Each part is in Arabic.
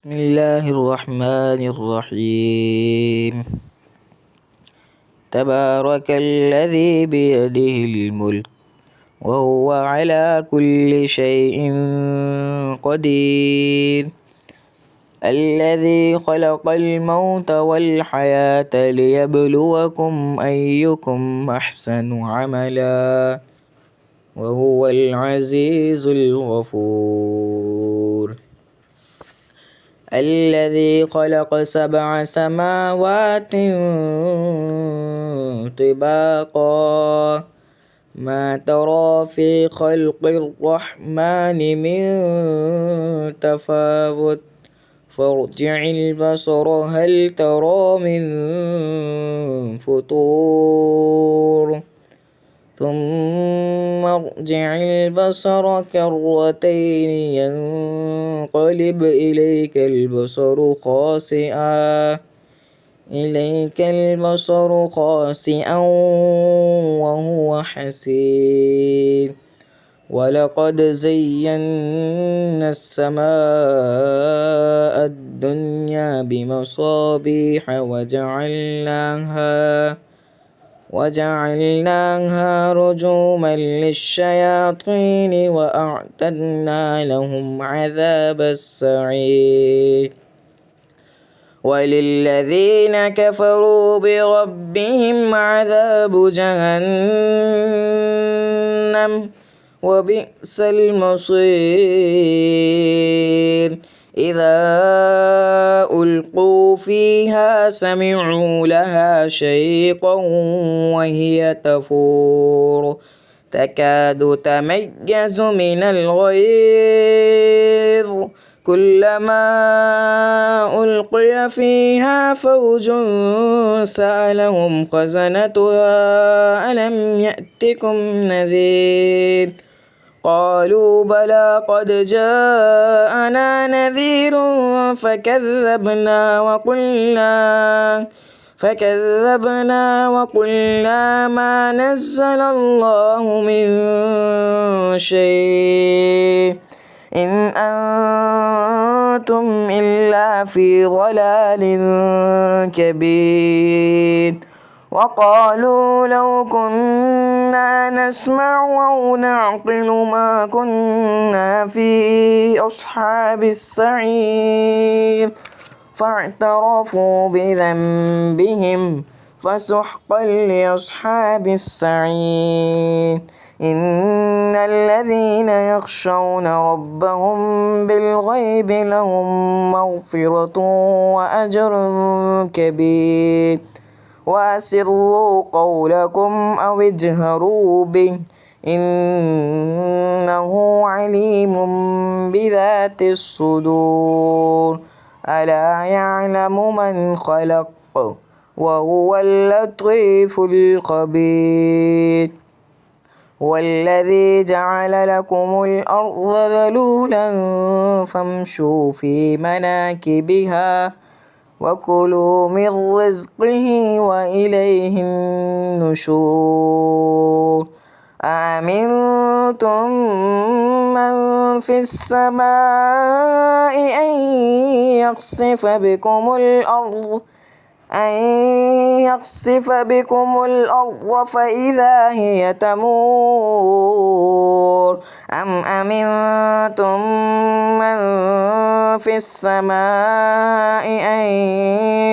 بسم الله الرحمن الرحيم. تبارك الذي بيده الملك وهو على كل شيء قدير. الذي خلق الموت والحياة ليبلوكم أيكم أحسن عملا وهو العزيز الغفور. الذي خلق 7 سماوات طباقا ما ترى في خلق الرحمن من تفاوت فارجع البصر هل ترى من فطور ثم ارجع البصر كرتين ينقلب إليك البصر خاسئا وهو حسير. ولقد زينا السماء الدنيا بمصابيح وجعلناها رجوما للشياطين وأعتدنا لهم عذاب السعير. وللذين كفروا بربهم عذاب جهنم وبئس المصير. إذا ألقوا فيها سمعوا لها شيقا وهي تفور تكاد تميز من الغيظ كلما ألقي فيها فوج سألهم خزنتها ألم يأتكم نذير قالوا بلى قد جاءنا نذير فكذبنا وقلنا ما نزل الله من شيء إن أنتم إلا في ضلال كبير. وقالوا لو كنا نسمع أو نعقل ما كنا في أصحاب السعير فاعترفوا بذنبهم فسحقا لأصحاب السعير. إن الذين يخشون ربهم بالغيب لهم مغفرة وأجر كبير. وأسروا قولكم أو اجهروا به إنه عليم بذات الصدور. ألا يعلم من خلق وهو اللطيف الخبير. والذي جعل لكم الأرض ذلولا فامشوا في مناكبها وكلوا من رزقه وإليه النشور. أأمنتم من في السماء أن يخسف بكم الأرض فإذا هي تمور أم أمنتم من في السماء أن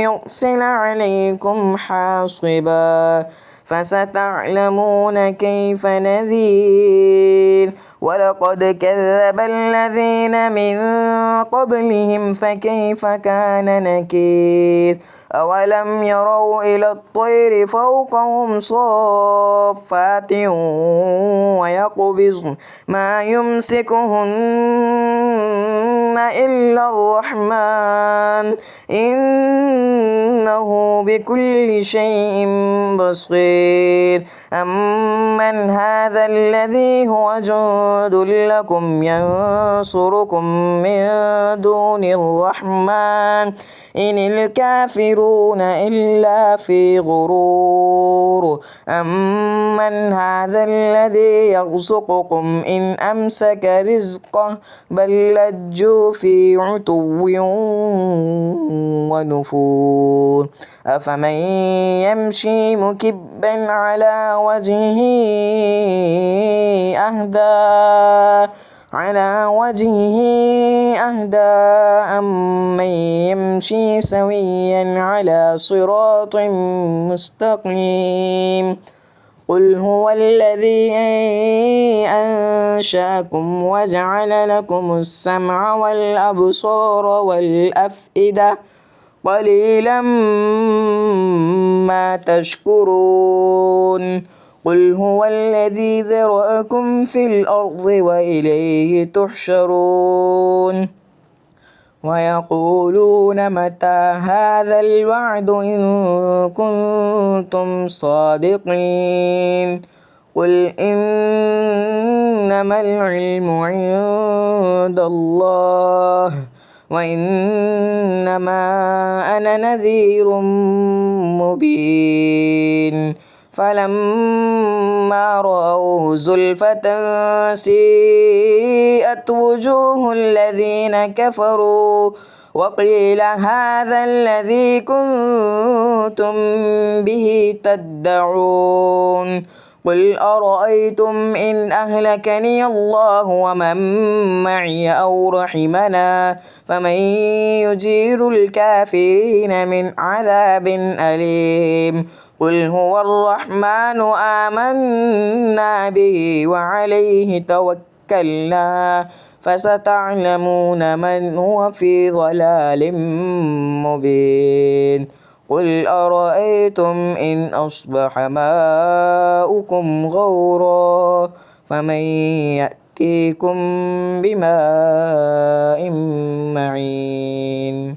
يرسل عليكم حاصبا فستعلمون كيف نذير. ولقد كذب الذين من قبلهم فكيف كان نكير. أولم يروا إلى الطير فوقهم صافات ويقبضن ما يمسكهن إلا الرحمن إنه بكل شيء بصير أمن هذا الذي هو جند لكم ينصركم من دون الرحمن إن الكافرون إلا في غرور أمن هذا الذي يرزقكم إن أمسك رزقه بل لجوا في عتو ونفور أفمن يمشي مكبا على وجهه أهدى أمن يمشي سويا على صراط مستقيم قل هو الذي أنشأكم وجعل لكم السمع والأبصار والأفئدة قليلا ما تشكرون قل هو الذي ذرأكم في الأرض وإليه تحشرون ويقولون متى هذا الوعد إن كنتم صادقين قل إنما العلم عند الله وإنما أنا نذير مبين فلما رأوه زلفة سيئت وجوه الذين كفروا وقيل هذا الذي كنتم به تدعون قل أرأيتم إن أهلكني الله ومن معي أو رحمنا فمن يجير الكافرين من عذاب أليم قل هو الرحمن آمنا به وعليه توكلنا فستعلمون من هو في ضلال مبين قل أرأيتم إن أصبح ماؤكم غورا فمن يأتيكم بماء معين